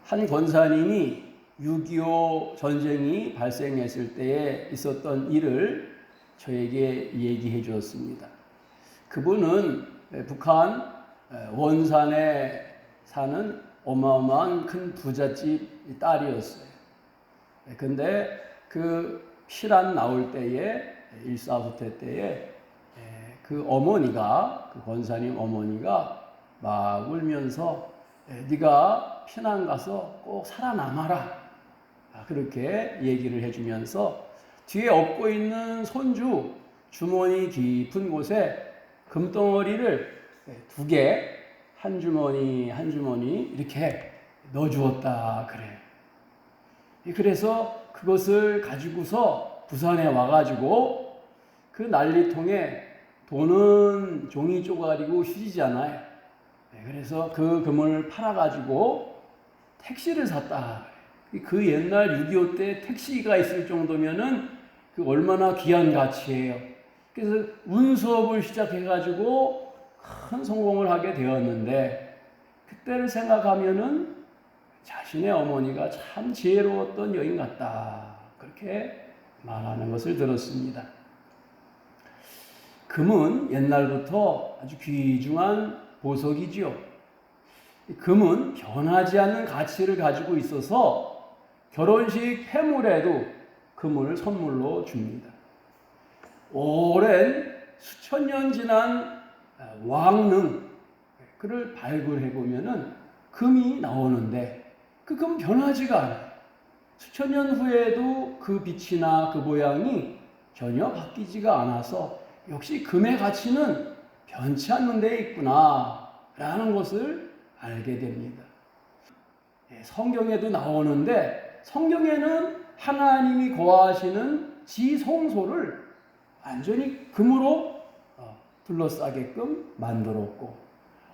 한 권사님이 6.25 전쟁이 발생했을 때에 있었던 일을 저에게 얘기해 주었습니다. 그분은 북한 원산에 사는 어마어마한 큰 부잣집 딸이었어요. 근데 그 피란 나올 때에 일사후퇴 때에 그 어머니가, 그 권사님 어머니가 막 울면서 네가 피난 가서 꼭 살아남아라, 그렇게 얘기를 해주면서 뒤에 업고 있는 손주 주머니 깊은 곳에 금덩어리를 2개, 한 주머니 한 주머니 이렇게 넣어주었다 그래요. 그래서 그것을 가지고서 부산에 와가지고 그 난리통에 돈은 종이 쪼가리고 휴지잖아요. 그래서 그 금을 팔아가지고 택시를 샀다. 그 옛날 6.25 때 택시가 있을 정도면은 그 얼마나 귀한 가치예요. 그래서 운수업을 시작해가지고 큰 성공을 하게 되었는데, 그때를 생각하면은 자신의 어머니가 참 지혜로웠던 여인 같다, 그렇게 말하는 것을 들었습니다. 금은 옛날부터 아주 귀중한 보석이지요. 금은 변하지 않는 가치를 가지고 있어서 결혼식 패물에도 금을 선물로 줍니다. 오랜 수천 년 지난 왕릉, 그를 발굴해 보면은 금이 나오는데 그 금 변하지가 않아요. 수천 년 후에도 그 빛이나 그 모양이 전혀 바뀌지가 않아서 역시 금의 가치는 변치 않는 데 있구나 라는 것을 알게 됩니다. 성경에도 나오는데, 성경에는 하나님이 거하시는 지성소를 완전히 금으로 둘러싸게끔 만들었고,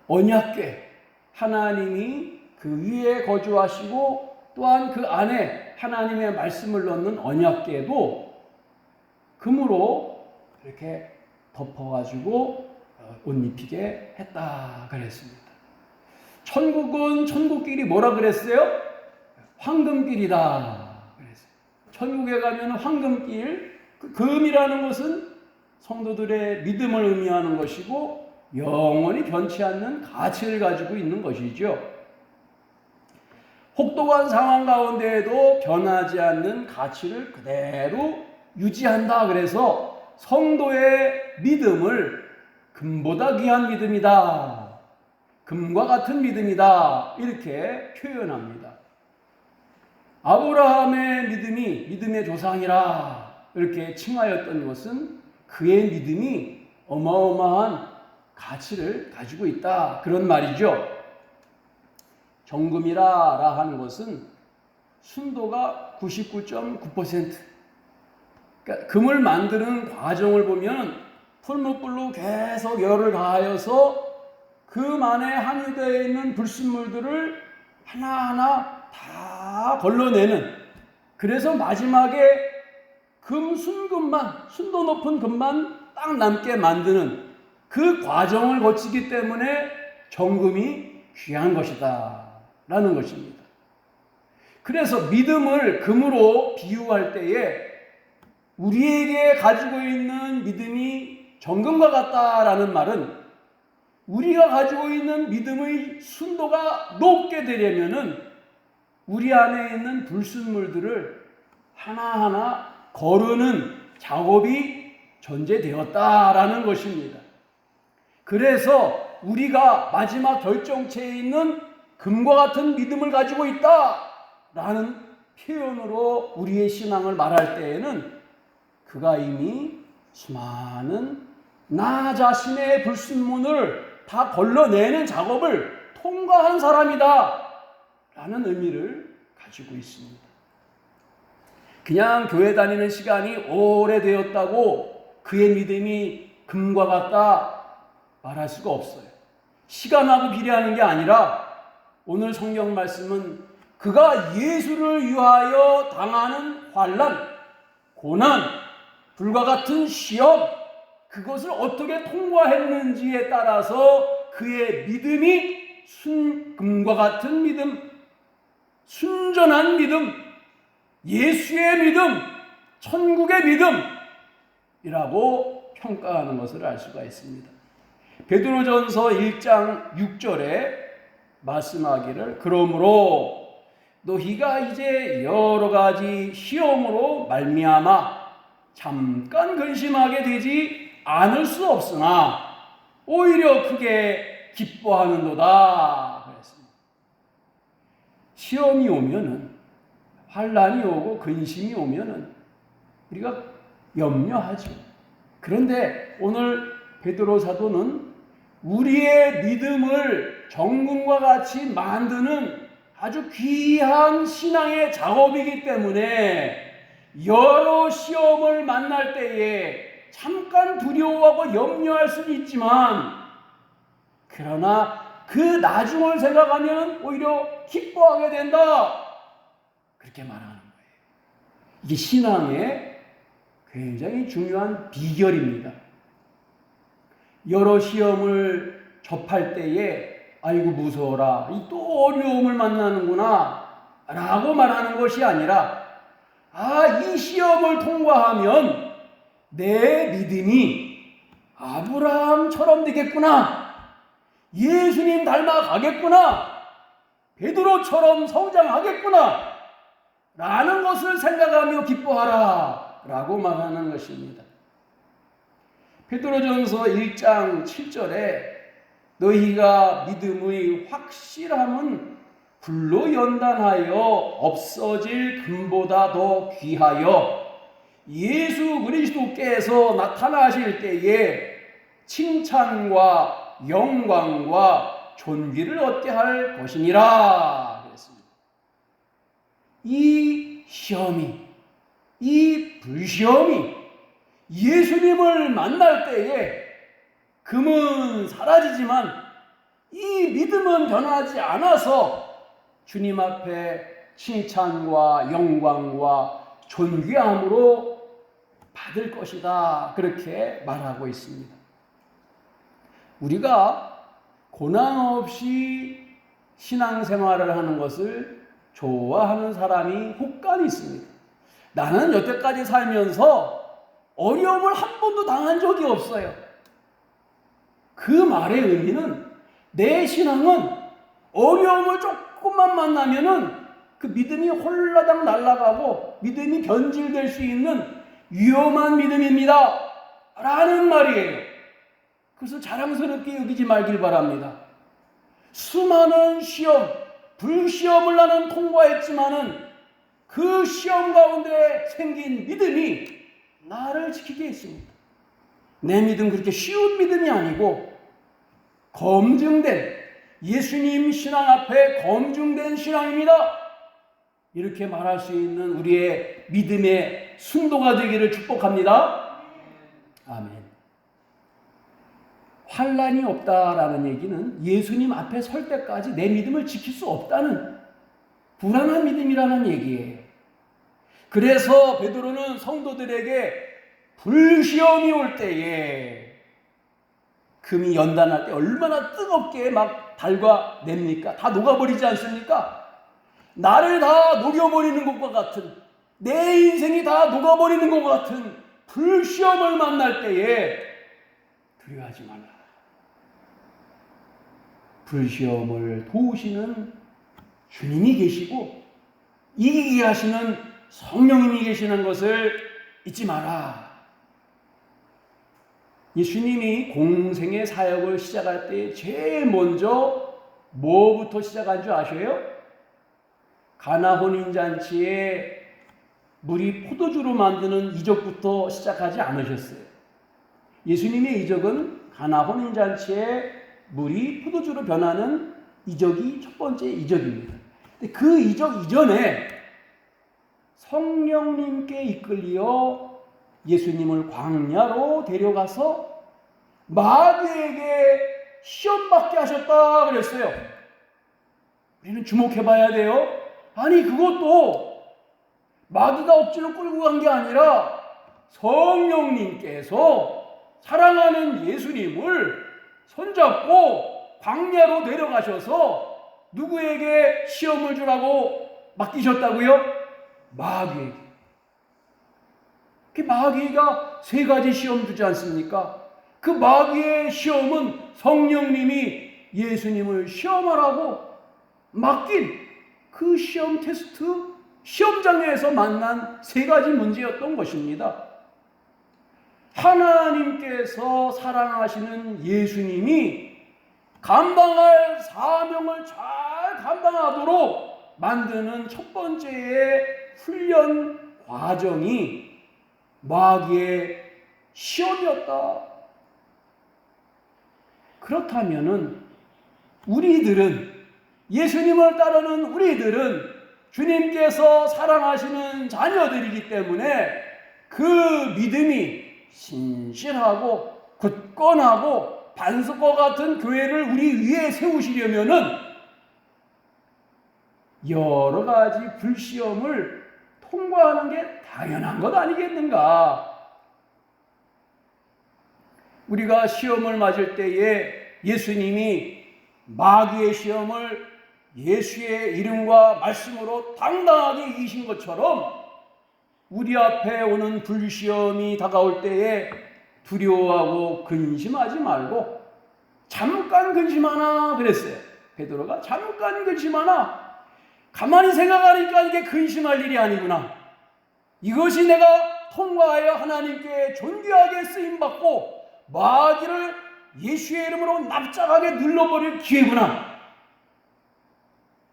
언약궤, 하나님이 그 위에 거주하시고 또한 그 안에 하나님의 말씀을 넣는 언약궤도 금으로 이렇게 덮어가지고 옷 입히게 했다 그랬습니다. 천국은 천국길이 뭐라 그랬어요? 황금길이다 그랬어요. 천국에 가면 황금길, 그 금이라는 것은 성도들의 믿음을 의미하는 것이고 영원히 변치 않는 가치를 가지고 있는 것이죠. 혹독한 상황 가운데에도 변하지 않는 가치를 그대로 유지한다. 그래서 성도의 믿음을 금보다 귀한 믿음이다, 금과 같은 믿음이다, 이렇게 표현합니다. 아브라함의 믿음이 믿음의 조상이라 이렇게 칭하였던 것은 그의 믿음이 어마어마한 가치를 가지고 있다, 그런 말이죠. 정금이라 하는 것은 순도가 99.9%. 그러니까 금을 만드는 과정을 보면 풀무불로 계속 열을 가하여서 금 안에 함유되어 있는 불순물들을 하나하나 다 걸러내는, 그래서 마지막에 금 순금만, 순도 높은 금만 딱 남게 만드는 그 과정을 거치기 때문에 정금이 귀한 것이다 라는 것입니다. 그래서 믿음을 금으로 비유할 때에 우리에게 가지고 있는 믿음이 정금과 같다라는 말은 우리가 가지고 있는 믿음의 순도가 높게 되려면은 우리 안에 있는 불순물들을 하나하나 거르는 작업이 전제되었다라는 것입니다. 그래서 우리가 마지막 결정체에 있는 금과 같은 믿음을 가지고 있다라는 표현으로 우리의 신앙을 말할 때에는 그가 이미 수많은 나 자신의 불순물을 다 걸러내는 작업을 통과한 사람이다 라는 의미를 가지고 있습니다. 그냥 교회 다니는 시간이 오래되었다고 그의 믿음이 금과 같다 말할 수가 없어요. 시간하고 비례하는 게 아니라 오늘 성경 말씀은 그가 예수를 위하여 당하는 환난, 고난, 불과 같은 시험, 그것을 어떻게 통과했는지에 따라서 그의 믿음이 순금과 같은 믿음, 온전한 믿음, 예수의 믿음, 천국의 믿음이라고 평가하는 것을 알 수가 있습니다. 베드로전서 1장 6절에 말씀하기를 그러므로 너희가 이제 여러 가지 시험으로 말미암아 잠깐 근심하게 되지 않을 수 없으나 오히려 크게 기뻐하는도다 그랬습니다. 시험이 오면은, 환난이 오고 근심이 오면은 우리가 염려하죠. 그런데 오늘 베드로 사도는 우리의 믿음을 정금과 같이 만드는 아주 귀한 신앙의 작업이기 때문에 여러 시험을 만날 때에 잠깐 두려워하고 염려할 수는 있지만, 그러나 그 나중을 생각하면 오히려 기뻐하게 된다, 그렇게 말하는 거예요. 이게 신앙의 굉장히 중요한 비결입니다. 여러 시험을 접할 때에 아이고 무서워라, 또 어려움을 만나는구나 라고 말하는 것이 아니라, 이 시험을 통과하면 내 믿음이 아브라함처럼 되겠구나, 예수님 닮아가겠구나, 베드로처럼 성장하겠구나 라는 것을 생각하며 기뻐하라 라고 말하는 것입니다. 베드로전서 1장 7절에 너희가 믿음의 확실함은 불로 연단하여 없어질 금보다 더 귀하여 예수 그리스도께서 나타나실 때에 칭찬과 영광과 존귀를 얻게 할 것이니라 그랬습니다. 이 시험이, 이 불시험이 예수님을 만날 때에 금은 사라지지만 이 믿음은 변하지 않아서 주님 앞에 칭찬과 영광과 존귀함으로 받을 것이다, 그렇게 말하고 있습니다. 우리가 고난 없이 신앙생활을 하는 것을 좋아하는 사람이 혹간이 있습니다. 나는 여태까지 살면서 어려움을 한 번도 당한 적이 없어요. 그 말의 의미는 내 신앙은 어려움을 조금만 만나면은 그 믿음이 홀라당 날아가고 믿음이 변질될 수 있는 위험한 믿음입니다 라는 말이에요. 그래서 자랑스럽게 여기지 말길 바랍니다. 수많은 시험, 불시험을 나는 통과했지만은 그 시험 가운데 생긴 믿음이 나를 지키게 했습니다. 내 믿음 그렇게 쉬운 믿음이 아니고 검증된, 예수님 신앙 앞에 검증된 신앙입니다, 이렇게 말할 수 있는 우리의 믿음의 순도가 되기를 축복합니다. 아멘. 환난이 없다라는 얘기는 예수님 앞에 설 때까지 내 믿음을 지킬 수 없다는 불안한 믿음이라는 얘기예요. 그래서 베드로는 성도들에게 불시험이 올 때에, 금이 연단할 때 얼마나 뜨겁게 막 달궈냅니까? 다 녹아버리지 않습니까? 나를 다 녹여버리는 것과 같은, 내 인생이 다 녹아버리는 것과 같은 불시험을 만날 때에 두려워하지 말라. 불시험을 도우시는 주님이 계시고 이기게 하시는 성령님이 계시는 것을 잊지 마라. 예수님이 공생의 사역을 시작할 때 제일 먼저 뭐부터 시작한 줄 아셔요? 가나 혼인잔치에 물이 포도주로 만드는 이적부터 시작하지 않으셨어요. 예수님의 이적은 가나 혼인잔치에 물이 포도주로 변하는 이적이 첫 번째 이적입니다. 근데 그 이적 이전에 성령님께 이끌려 예수님을 광야로 데려가서 마귀에게 시험받게 하셨다 그랬어요. 우리는 주목해봐야 돼요. 아니 그것도 마귀가 억지로 끌고 간 게 아니라 성령님께서 사랑하는 예수님을 손잡고 광야로 데려가셔서 누구에게 시험을 주라고 맡기셨다고요? 마귀에게. 그 마귀가 세 가지 시험 주지 않습니까? 그 마귀의 시험은 성령님이 예수님을 시험하라고 맡긴 그 시험 테스트, 시험장에서 만난 세 가지 문제였던 것입니다. 하나님께서 사랑하시는 예수님이 감당할 사명을 잘 감당하도록 만드는 첫 번째의 훈련 과정이 마귀의 시험이었다. 그렇다면은 우리들은, 예수님을 따르는 우리들은 주님께서 사랑하시는 자녀들이기 때문에 그 믿음이 신실하고 굳건하고 반석과 같은 교회를 우리 위에 세우시려면은 여러 가지 불시험을 통과하는 게 당연한 것 아니겠는가? 우리가 시험을 맞을 때에 예수님이 마귀의 시험을 예수의 이름과 말씀으로 당당하게 이기신 것처럼 우리 앞에 오는 불시험이 다가올 때에 두려워하고 근심하지 말고 잠깐 근심하나 그랬어요. 베드로가 잠깐 근심하나, 가만히 생각하니까 이게 근심할 일이 아니구나. 이것이 내가 통과하여 하나님께 존귀하게 쓰임받고 마귀를 예수의 이름으로 납작하게 눌러버릴 기회구나.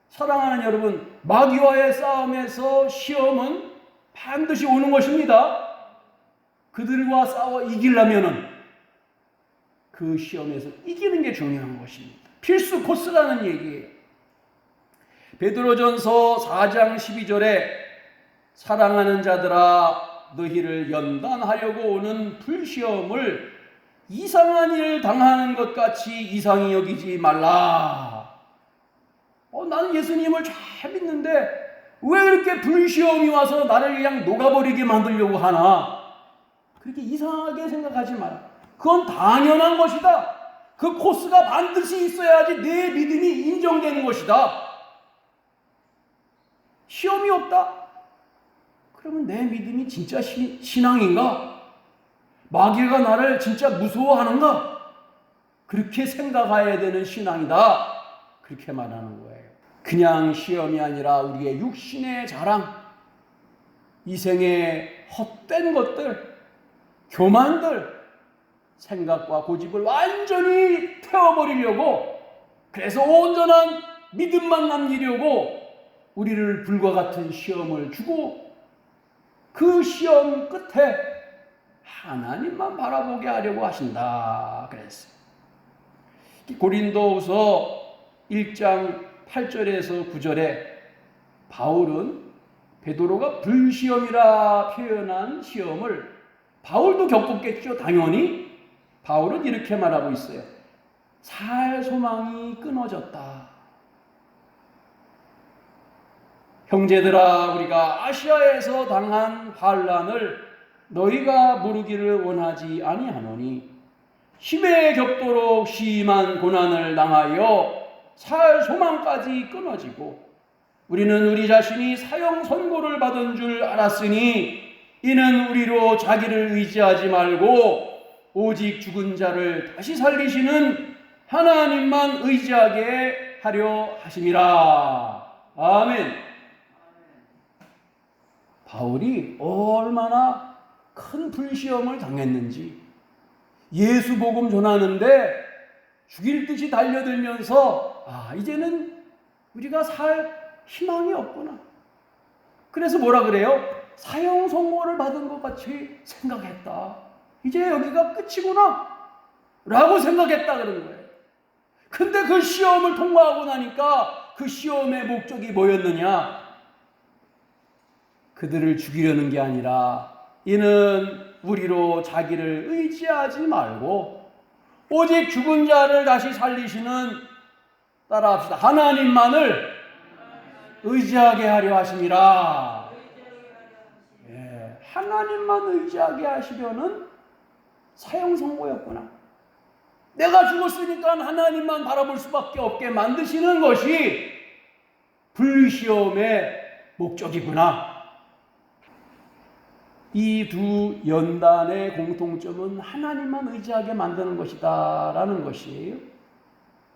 사랑하는 여러분, 마귀와의 싸움에서 시험은 반드시 오는 것입니다. 그들과 싸워 이기려면은 그 시험에서 이기는 게 중요한 것입니다. 필수 코스라는 얘기예요. 베드로전서 4장 12절에 사랑하는 자들아 너희를 연단하려고 오는 불시험을 이상한 일 당하는 것 같이 이상히 여기지 말라. 나는 예수님을 잘 믿는데 왜 이렇게 불시험이 와서 나를 그냥 녹아버리게 만들려고 하나? 그렇게 이상하게 생각하지 마라. 그건 당연한 것이다. 그 코스가 반드시 있어야지 내 믿음이 인정되는 것이다. 시험이 없다? 그러면 내 믿음이 진짜 신앙인가? 마귀가 나를 진짜 무서워하는가? 그렇게 생각해야 되는 신앙이다. 그렇게 말하는 거예요. 그냥 시험이 아니라 우리의 육신의 자랑, 이생의 헛된 것들, 교만들, 생각과 고집을 완전히 태워버리려고, 그래서 온전한 믿음만 남기려고 우리를 불과 같은 시험을 주고 그 시험 끝에 하나님만 바라보게 하려고 하신다 그랬어요. 고린도후서 1장 8절에서 9절에 바울은 베드로가 불시험이라 표현한 시험을 바울도 겪었겠죠. 당연히. 바울은 이렇게 말하고 있어요. 살 소망이 끊어졌다. 형제들아, 우리가 아시아에서 당한 환난을 너희가 모르기를 원하지 아니하노니 심에 겹도록 심한 고난을 당하여 살 소망까지 끊어지고 우리는 우리 자신이 사형 선고를 받은 줄 알았으니 이는 우리로 자기를 의지하지 말고 오직 죽은 자를 다시 살리시는 하나님만 의지하게 하려 하심이라. 아멘. 바울이 얼마나 큰 불시험을 당했는지, 예수 복음 전하는데 죽일 듯이 달려들면서 이제는 우리가 살 희망이 없구나. 그래서 뭐라 그래요? 사형 선고를 받은 것 같이 생각했다. 이제 여기가 끝이구나 라고 생각했다 그런 거예요. 근데 그 시험을 통과하고 나니까 그 시험의 목적이 뭐였느냐? 그들을 죽이려는 게 아니라 이는 우리로 자기를 의지하지 말고 오직 죽은 자를 다시 살리시는, 따라합시다, 하나님만을 의지하게 하려 하심이라. 하나님만 의지하게 하시려는 사형 선고였구나. 내가 죽었으니까 하나님만 바라볼 수밖에 없게 만드시는 것이 불시험의 목적이구나. 이 두 연단의 공통점은 하나님만 의지하게 만드는 것이다 라는 것이에요.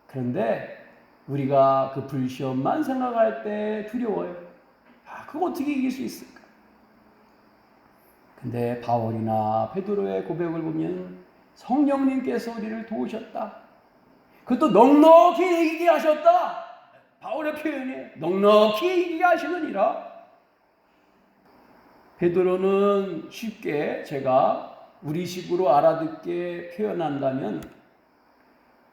그런데 우리가 그 불시험만 생각할 때 두려워요. 그거 어떻게 이길 수 있을까? 근데 바울이나 베드로의 고백을 보면 성령님께서 우리를 도우셨다. 그것도 넉넉히 이기게 하셨다. 바울의 표현이 넉넉히 이기게 하시느니라. 베드로는 쉽게 제가 우리식으로 알아듣게 표현한다면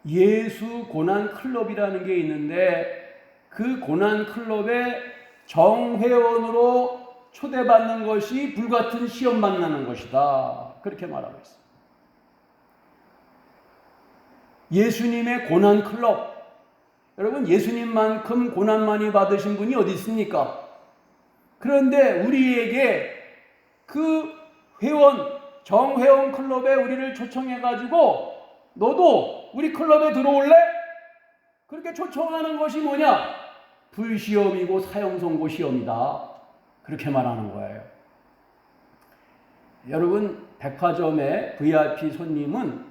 예수 고난 클럽이라는 게 있는데 그 고난 클럽에 정회원으로 초대받는 것이 불같은 시험 만나는 것이다. 그렇게 말하고 있습니다. 예수님의 고난 클럽. 여러분, 예수님만큼 고난 많이 받으신 분이 어디 있습니까? 그런데 우리에게 그 회원, 정회원 클럽에 우리를 초청해가지고 너도 우리 클럽에 들어올래? 그렇게 초청하는 것이 뭐냐? 불시험이고 사형선고 시험이다. 그렇게 말하는 거예요. 여러분, 백화점의 VIP 손님은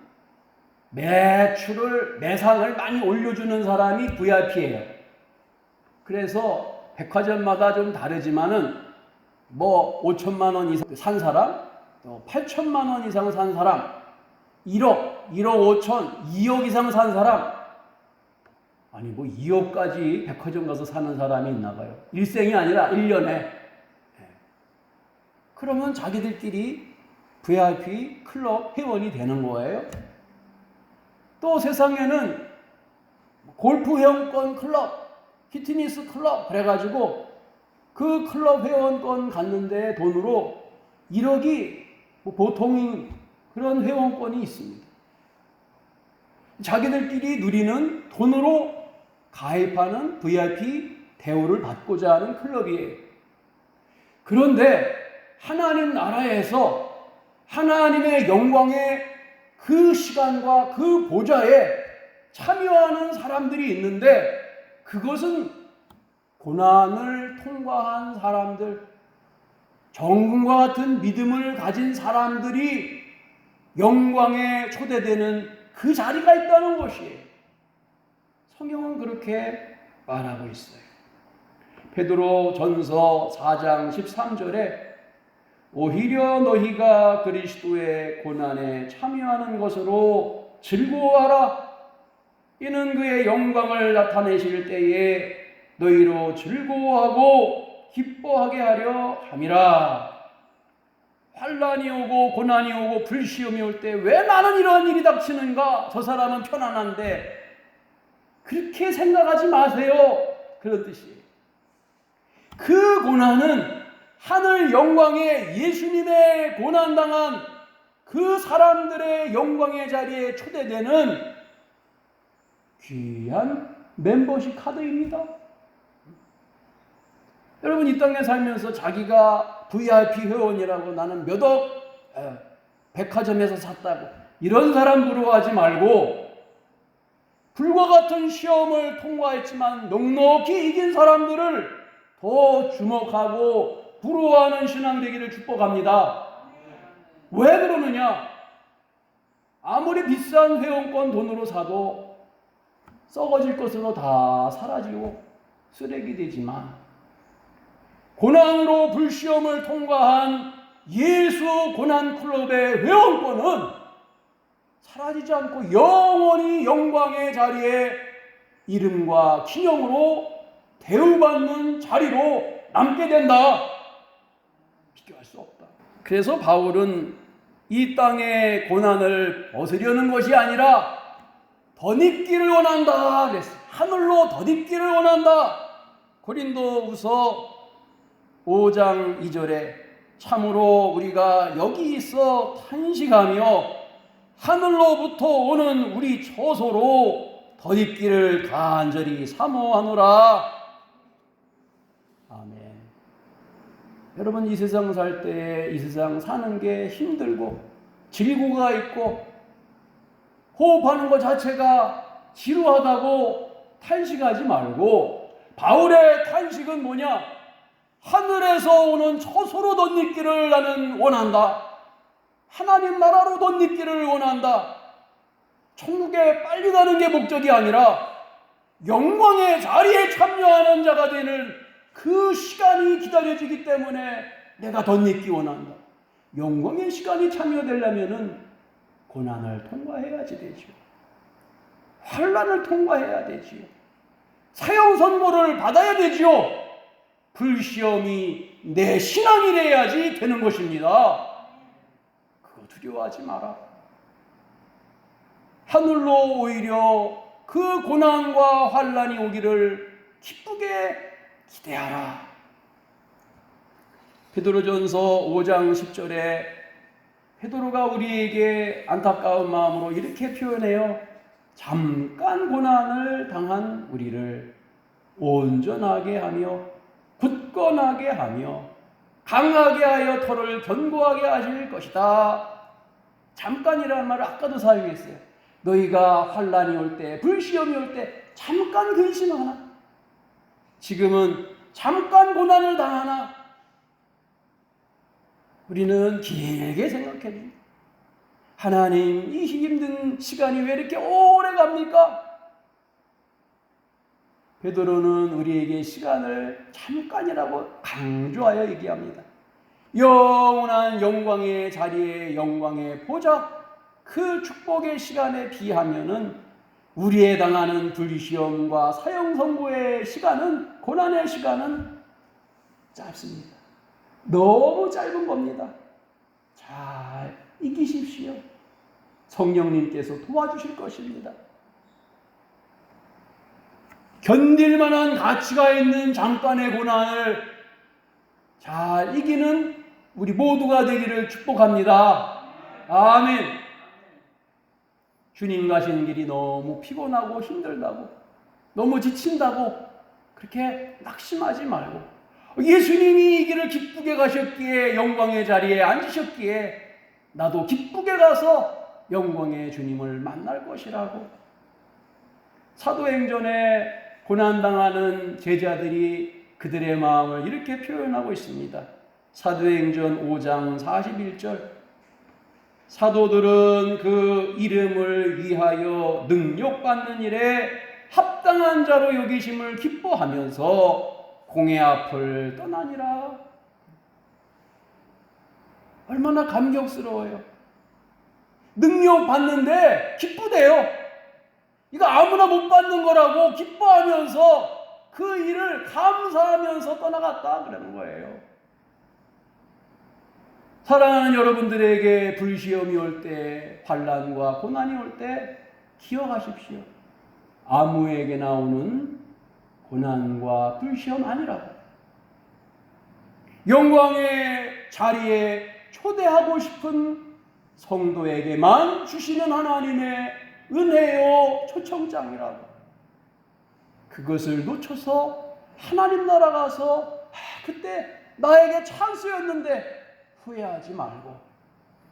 매상을 많이 올려주는 사람이 VIP예요. 그래서 백화점마다 좀 다르지만은 5천만 원 이상 산 사람, 또 8천만 원 이상 산 사람, 1억 5천, 2억 이상 산 사람, 2억까지 백화점 가서 사는 사람이 있나 봐요. 일생이 아니라 1년에. 그러면 자기들끼리 VIP 클럽 회원이 되는 거예요. 또 세상에는 골프 회원권 클럽, 피트니스 클럽 그래가지고 그 클럽 회원권 갖는데 돈으로 1억이 보통인 그런 회원권이 있습니다. 자기들끼리 누리는 돈으로 가입하는 VIP 대우를 받고자 하는 클럽이에요. 그런데 하나님 나라에서 하나님의 영광의 그 시간과 그 보좌에 참여하는 사람들이 있는데 그것은 고난을 통과한 사람들, 정금과 같은 믿음을 가진 사람들이 영광에 초대되는 그 자리가 있다는 것이에요. 성경은 그렇게 말하고 있어요. 베드로 전서 4장 13절에 오히려 너희가 그리스도의 고난에 참여하는 것으로 즐거워하라. 이는 그의 영광을 나타내실 때에 너희로 즐거워하고 기뻐하게 하려 함이라. 환난이 오고 고난이 오고 불시험이 올 때 왜 나는 이러한 일이 닥치는가? 저 사람은 편안한데. 그렇게 생각하지 마세요. 그런 뜻이에요. 그 고난은 하늘 영광에 예수님의 고난당한 그 사람들의 영광의 자리에 초대되는 귀한 멤버십 카드입니다. 여러분, 이 땅에 살면서 자기가 VIP 회원이라고 나는 몇억 백화점에서 샀다고 이런 사람 부러워하지 말고 불과 같은 시험을 통과했지만 넉넉히 이긴 사람들을 더 주목하고 부러워하는 신앙 되기를 축복합니다. 왜 그러느냐? 아무리 비싼 회원권 돈으로 사도 썩어질 것으로 다 사라지고 쓰레기 되지만 고난으로 불시험을 통과한 예수 고난 클럽의 회원권은 사라지지 않고 영원히 영광의 자리에 이름과 기념으로 대우받는 자리로 남게 된다. 비교할 수 없다. 그래서 바울은 이 땅의 고난을 벗으려는 것이 아니라 덧입기를 원한다 그랬어요. 하늘로 덧입기를 원한다. 고린도후서 5장 2절에 참으로 우리가 여기 있어 탄식하며 하늘로부터 오는 우리 처소로 덧입기를 간절히 사모하노라. 아멘. 여러분, 이 세상 살 때 이 세상 사는 게 힘들고 질고가 있고 호흡하는 것 자체가 지루하다고 탄식하지 말고 바울의 탄식은 뭐냐? 하늘에서 오는 처소로 덧입기를 나는 원한다. 하나님 나라로 덧입기를 원한다. 천국에 빨리 가는 게 목적이 아니라 영광의 자리에 참여하는 자가 되는 그 시간이 기다려지기 때문에 내가 덧입기 원한다. 영광의 시간이 참여되려면은 고난을 통과해야지 되죠. 환난을 통과해야 되지요. 사형 선고를 받아야 되지요. 불시험이 내 신앙이래야지 되는 것입니다. 그거 두려워하지 마라. 하늘로 오히려 그 고난과 환난이 오기를 기쁘게 기대하라. 베드로전서 5장 10절에 베드로가 우리에게 안타까운 마음으로 이렇게 표현해요. 잠깐 고난을 당한 우리를 온전하게 하며 굳건하게 하며 강하게 하여 터를 견고하게 하실 것이다. 잠깐이라는 말을 아까도 사용했어요. 너희가 환난이 올 때, 불시험이 올 때 잠깐 근심하나? 지금은 잠깐 고난을 당하나? 우리는 길게 생각해 줍니다. 하나님, 이 힘든 시간이 왜 이렇게 오래 갑니까? 베드로는 우리에게 시간을 잠깐이라고 강조하여 얘기합니다. 영원한 영광의 자리에 영광의 보좌, 그 축복의 시간에 비하면은 우리에 당하는 불시험과 사형 선고의 시간은, 고난의 시간은 짧습니다. 너무 짧은 겁니다. 잘 이기십시오. 성령님께서 도와주실 것입니다. 견딜 만한 가치가 있는 잠깐의 고난을 잘 이기는 우리 모두가 되기를 축복합니다. 아멘. 주님 가시는 길이 너무 피곤하고 힘들다고, 너무 지친다고 그렇게 낙심하지 말고, 예수님이 이 길을 기쁘게 가셨기에 영광의 자리에 앉으셨기에 나도 기쁘게 가서 영광의 주님을 만날 것이라고. 사도행전에 고난당하는 제자들이 그들의 마음을 이렇게 표현하고 있습니다. 사도행전 5장 41절. 사도들은 그 이름을 위하여 능력받는 일에 합당한 자로 여기심을 기뻐하면서 공회 앞을 떠나니라. 얼마나 감격스러워요. 능력 받는데 기쁘대요. 이거 아무나 못 받는 거라고 기뻐하면서 그 일을 감사하면서 떠나갔다 그러는 거예요. 사랑하는 여러분들에게 불시험이 올 때, 환난과 고난이 올 때 기억하십시오. 아무에게나 오는 고난과 불시험 아니라고. 영광의 자리에 초대하고 싶은 성도에게만 주시는 하나님의 은혜요 초청장이라고. 그것을 놓쳐서 하나님 나라 가서 그때 나에게 찬스였는데 후회하지 말고,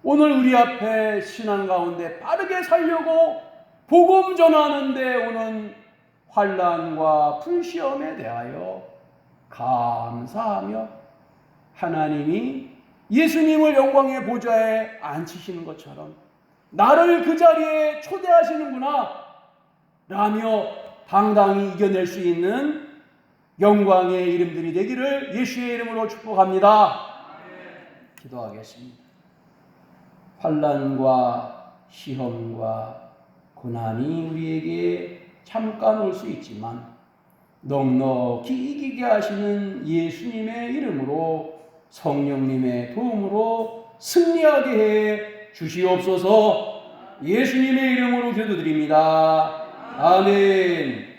오늘 우리 앞에 신앙 가운데 바르게 살려고 복음 전하는데 오는 환난과 불시험에 대하여 감사하며 하나님이 예수님을 영광의 보좌에 앉히시는 것처럼 나를 그 자리에 초대하시는구나 라며 당당히 이겨낼 수 있는 영광의 이름들이 되기를 예수의 이름으로 축복합니다. 기도하겠습니다. 환난과 시험과 고난이 우리에게 잠깐 올 수 있지만 넉넉히 이기게 하시는 예수님의 이름으로, 성령님의 도움으로 승리하게 해 주시옵소서. 예수님의 이름으로 기도드립니다. 아멘.